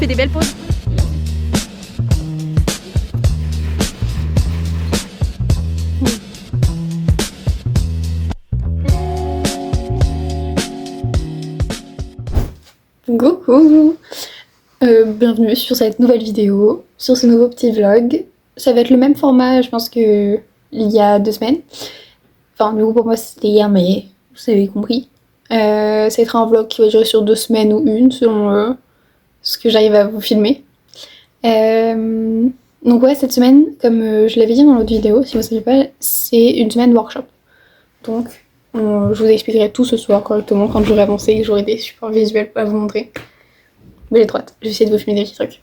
fais des belles pauses. Coucou, bienvenue sur cette nouvelle vidéo, sur ce nouveau petit vlog. Ça va être le même format, je pense, que il y a 2 semaines. Enfin, du coup, pour moi, c'était hier, mais vous avez compris. Ça va être un vlog qui va durer sur 2 semaines ou une, selon ce que j'arrive à vous filmer. Donc ouais, cette semaine, comme je l'avais dit dans l'autre vidéo, si vous ne savez pas, c'est une semaine workshop. Donc, je vous expliquerai tout ce soir correctement quand j'aurai avancé et que j'aurai des supports visuels à vous montrer. Mais j'ai trop hâte, je vais essayer de vous filmer des petits trucs.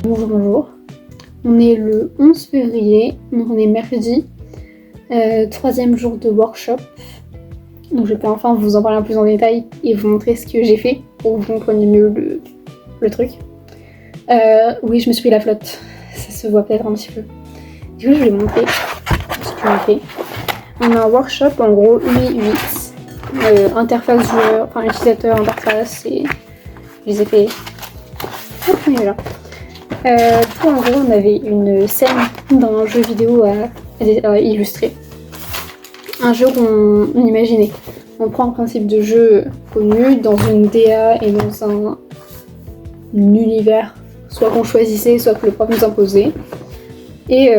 Bonjour, on est le 11 février, donc on est mercredi, 3e jour de workshop. Donc je peux enfin vous en parler un peu en détail et vous montrer ce que j'ai fait pour que vous compreniez mieux le truc. Oui, je me suis pris la flotte, ça se voit peut-être un petit peu. Du coup, je vais vous montrer ce que j'ai fait. On a un workshop en gros UI UX, interface joueur, enfin utilisateur, interface, et je les ai fait. Hop, on est là. Du coup, en gros, on avait une scène d'un jeu vidéo à illustrer. Un jeu qu'on imaginait. On prend un principe de jeu connu dans une DA et dans un univers, soit qu'on choisissait, soit que le prof nous imposait. Et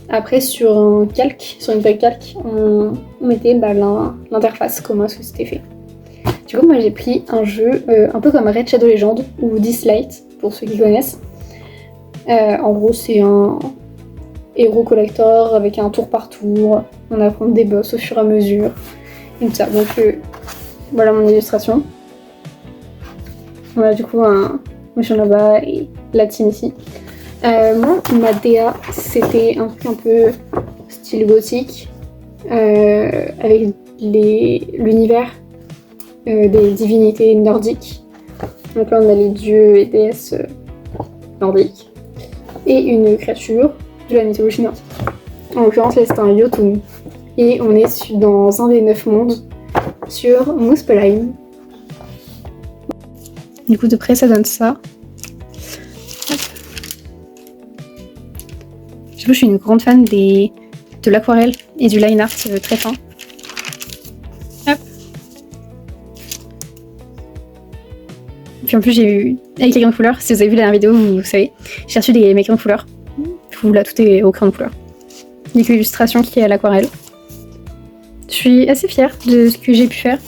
après, sur une feuille calque, on mettait l'interface, comment est-ce que c'était fait. Du coup, moi j'ai pris un jeu un peu comme Raid Shadow Legends ou This Light, pour ceux qui connaissent. En gros, c'est un héros collector avec un tour par tour. On affronte des boss au fur et à mesure. Et tout ça. Donc voilà mon illustration. Voilà du coup un méchant là-bas et la team ici. Moi, ma DA, c'était un truc un peu style gothique. Avec l'univers des divinités nordiques. Donc là on a les dieux et déesses nordiques. Et une créature de la mythologie nordique. En l'occurrence là c'est un Jotun. Et on est dans un des 9 mondes sur Muspelheim. Du coup de près ça donne ça. Hop. Je suis une grande fan de l'aquarelle et du line art très fin. Hop. Puis en plus j'ai eu, avec les crayons de couleur, si vous avez vu la dernière vidéo, vous savez, j'ai reçu mes crayons de couleur. Du coup là tout est au crayon de couleur. Du coup illustration qui est à l'aquarelle. Je suis assez fière de ce que j'ai pu faire.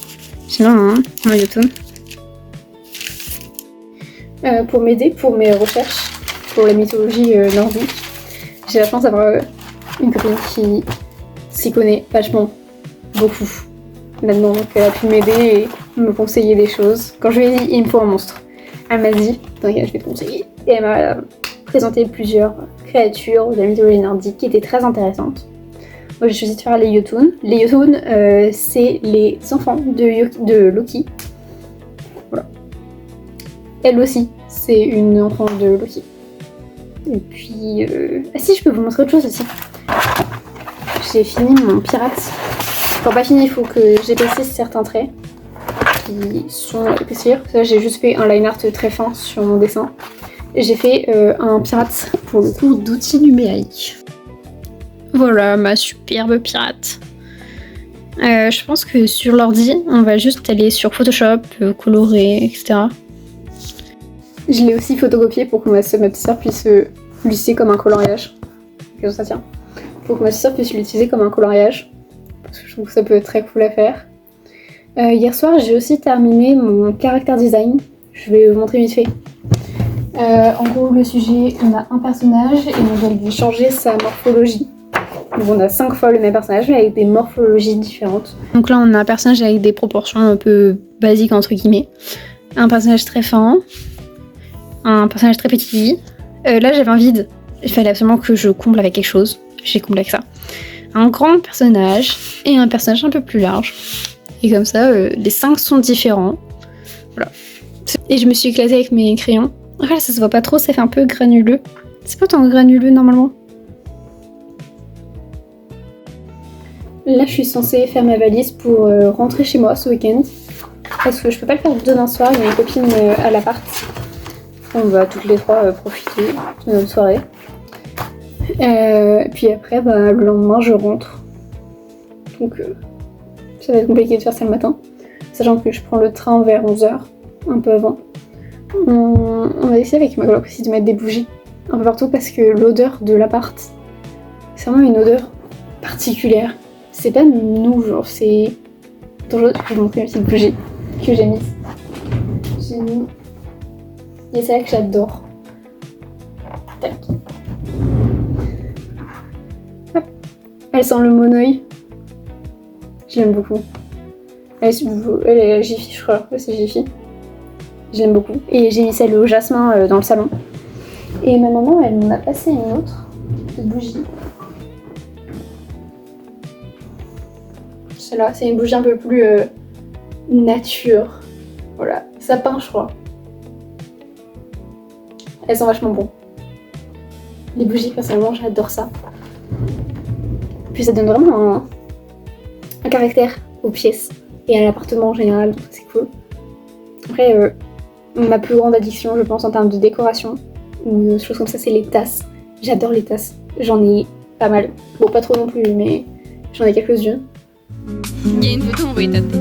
Sinon un Jotun. Pour m'aider pour mes recherches pour la mythologie nordique, j'ai la chance d'avoir une copine qui s'y connaît vachement, beaucoup là-dedans, donc elle a pu m'aider et me conseiller des choses. Quand je lui ai dit il me faut un monstre, elle m'a dit t'inquiète je vais te conseiller, et elle m'a présenté plusieurs créatures de la mythologie nordique qui étaient très intéressantes. Moi j'ai choisi de faire les Jotun. Les Jotun c'est les enfants de Loki. Voilà. Elle aussi c'est une enfant de Loki. Et puis ah si, je peux vous montrer autre chose aussi. J'ai fini mon pirate. Enfin pas fini, il faut que j'épaississe certains traits qui sont à épaissir. Ça j'ai juste fait un line art très fin sur mon dessin. Et j'ai fait un pirate pour le coup d'outils numériques. Voilà ma superbe pirate. Je pense que sur l'ordi, on va juste aller sur Photoshop, colorer, etc. Je l'ai aussi photocopié pour que ma petite sœur puisse l'utiliser comme un coloriage. Que ça tient. Pour que ma petite sœur puisse l'utiliser comme un coloriage. Parce que je trouve que ça peut être très cool à faire. Hier soir, j'ai aussi terminé mon character design. Je vais vous montrer vite fait. En gros, le sujet, on a un personnage et on va lui changer sa morphologie. Donc on a 5 fois le même personnage mais avec des morphologies différentes. Donc là on a un personnage avec des proportions un peu basiques entre guillemets. Un personnage très fin, un personnage très petit. Là j'avais un vide, il fallait absolument que je comble avec quelque chose. J'ai comblé avec ça. Un grand personnage et un personnage un peu plus large. Et comme ça, les 5 sont différents. Voilà. Et je me suis éclatée avec mes crayons. Voilà, ça se voit pas trop, ça fait un peu granuleux. C'est pas tant granuleux normalement. Là, je suis censée faire ma valise pour rentrer chez moi ce week-end. Parce que je peux pas le faire demain soir, il y a une copine à l'appart. On va toutes les trois profiter de notre soirée. Puis après, bah, le lendemain, je rentre. Donc, ça va être compliqué de faire ça le matin. Sachant que je prends le train vers 11h, un peu avant. On a essayé avec ma coloc aussi de mettre des bougies un peu partout parce que l'odeur de l'appart, c'est vraiment une odeur particulière. C'est pas nous, genre, c'est... Attends, je vais vous montrer ma petite bougie que j'ai mise. J'ai mis... Et c'est là que j'adore. Tac. Hop. Elle sent le monoï. Je l'aime beaucoup. Elle est Jiffy, je crois. Ouais, c'est Jiffy. Je l'aime beaucoup. Et j'ai mis celle au jasmin dans le salon. Et ma maman, elle m'en a passé une autre de bougie. Celle-là, c'est une bougie un peu plus nature. Voilà, sapin, je crois. Elles sont vachement bon. Les bougies, personnellement, j'adore ça. Puis ça donne vraiment un caractère aux pièces et à l'appartement en général, donc c'est cool. Après, ma plus grande addiction, je pense, en termes de décoration, ou de choses comme ça, c'est les tasses. J'adore les tasses. J'en ai pas mal. Bon, pas trop non plus, mais j'en ai quelques-unes. Il y a une photo, on va y taper.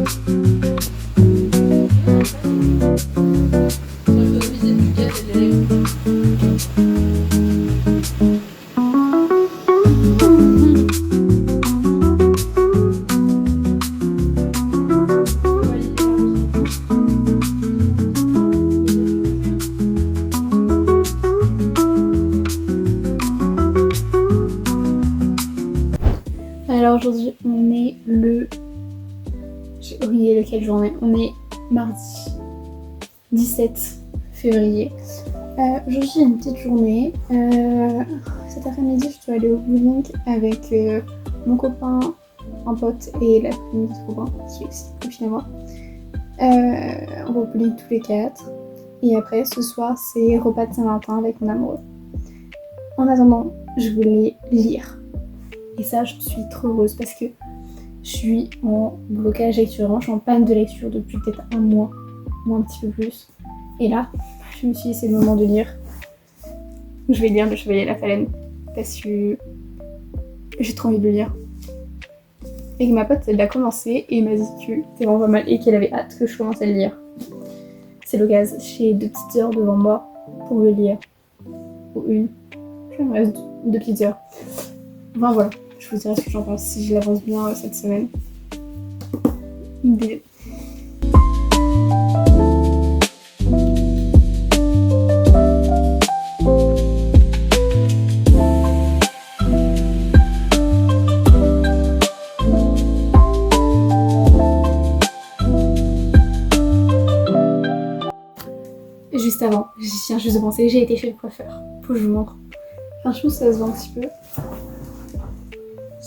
Alors aujourd'hui, on est le... J'ai oublié quelle journée. On est mardi 17 février. Aujourd'hui, j'ai une petite journée. Cet après-midi, je dois aller au bowling avec mon copain, un pote et la copine de ce copain, qui est aussi une copine à moi. On va au bowling tous les 4. Et après, ce soir, c'est repas de Saint-Valentin avec mon amoureux. En attendant, je voulais lire. Et ça, j'en suis trop heureuse parce que je suis en blocage lecture. Je suis en panne de lecture depuis peut-être un mois, ou un petit peu plus. Et là, je me suis dit c'est le moment de lire. Je vais lire Le Chevalier et la Phalène parce que j'ai trop envie de le lire. Et que ma pote, elle l'a commencé et m'a dit que c'était vraiment pas mal et qu'elle avait hâte que je commence à le lire. C'est l'occasion, j'ai 2 petites heures devant moi pour le lire. Ou une. Il me reste 2 petites heures. Enfin voilà, je vous dirai ce que j'en pense si je l'avance bien cette semaine. Bisous. Juste avant, j'y tiens juste de penser, j'ai été chez le coiffeur. Faut que je vous montre. Franchement, ça se voit un petit peu.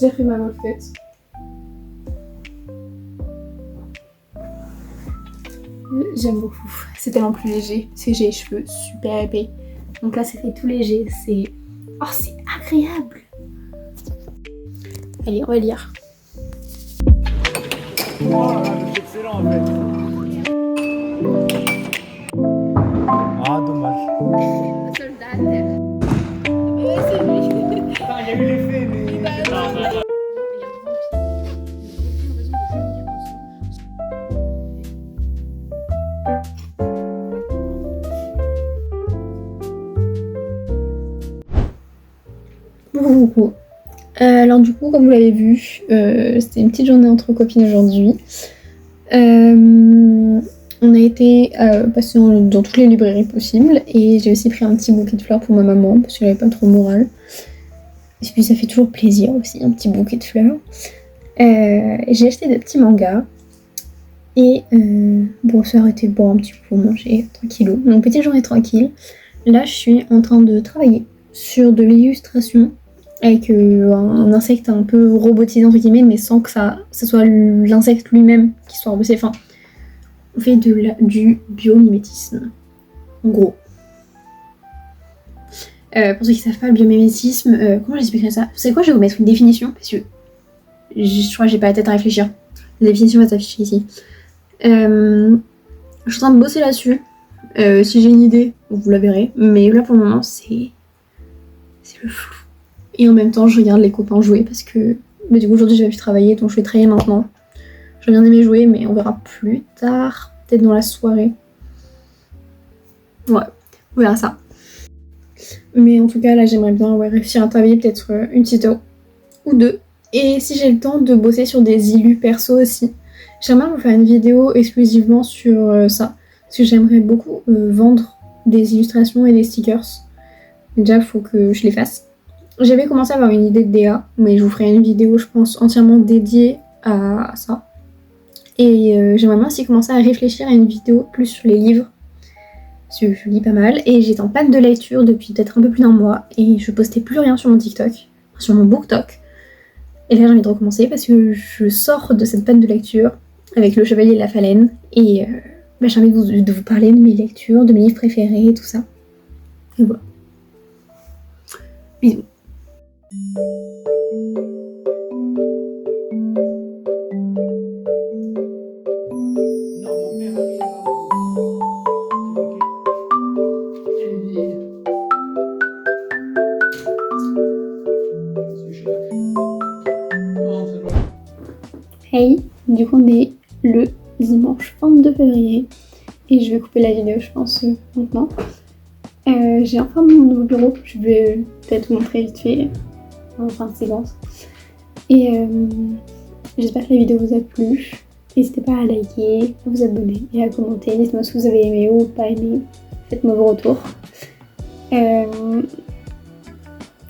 J'ai pris ma moquette. J'aime beaucoup. C'est tellement plus léger. Parce que j'ai les cheveux super épais. Donc là, c'était tout léger. C'est... Oh, c'est agréable. Allez, on va lire. Oh, c'est excellent en fait. Ah, dommage. Ah, il y a eu l'effet, mais. Coucou. Alors du coup, comme vous l'avez vu, c'était une petite journée entre copines aujourd'hui. On a été passer dans toutes les librairies possibles et j'ai aussi pris un petit bouquet de fleurs pour ma maman parce qu'elle avait pas trop moral. Et puis ça fait toujours plaisir aussi, un petit bouquet de fleurs. J'ai acheté des petits mangas. Et bon, ça aurait été bon un petit peu pour manger tranquillou. Donc petite journée tranquille. Là, je suis en train de travailler sur de l'illustration avec un insecte un peu robotisé entre guillemets, mais sans que ça soit l'insecte lui-même qui soit robotisé. Enfin, on fait du biomimétisme, en gros. Pour ceux qui savent pas, le biomimétisme, comment j'expliquerais ça? C'est quoi? Je vais vous mettre une définition, parce que je crois que j'ai pas la tête à réfléchir. La définition va s'afficher ici. Je suis en train de bosser là-dessus. Si j'ai une idée, vous la verrez. Mais là, pour le moment, c'est le flou. Et en même temps, je regarde les copains jouer parce que du coup, aujourd'hui, je vais plus travailler, donc je vais travailler maintenant. J'ai bien aimé jouer, mais on verra plus tard. Peut-être dans la soirée. Ouais, on verra ça. Mais en tout cas, là, j'aimerais bien réussir à travailler peut-être une petite heure ou deux. Et si j'ai le temps de bosser sur des illus perso aussi. J'aimerais vous faire une vidéo exclusivement sur ça. Parce que j'aimerais beaucoup vendre des illustrations et des stickers. Déjà, il faut que je les fasse. J'avais commencé à avoir une idée de DA, mais je vous ferai une vidéo, je pense, entièrement dédiée à ça. Et j'aimerais bien aussi commencer à réfléchir à une vidéo plus sur les livres. Parce que je lis pas mal. Et j'étais en panne de lecture depuis peut-être un peu plus d'un mois. Et je postais plus rien sur mon TikTok, sur mon BookTok. Et là, j'ai envie de recommencer parce que je sors de cette panne de lecture avec Le Chevalier et la Phalène. Et j'ai envie de vous parler de mes lectures, de mes livres préférés et tout ça. Et voilà. Bisous. Hey, du coup on est le dimanche 22 février et je vais couper la vidéo je pense maintenant. J'ai enfin mon nouveau bureau, je vais peut-être vous montrer vite fait en fin de séquence. Et j'espère que la vidéo vous a plu. N'hésitez pas à liker, à vous abonner et à commenter. Dites-moi si vous avez aimé ou pas aimé. Faites-moi vos retours.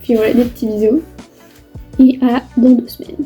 Puis voilà, des petits bisous. Et à dans 2 semaines.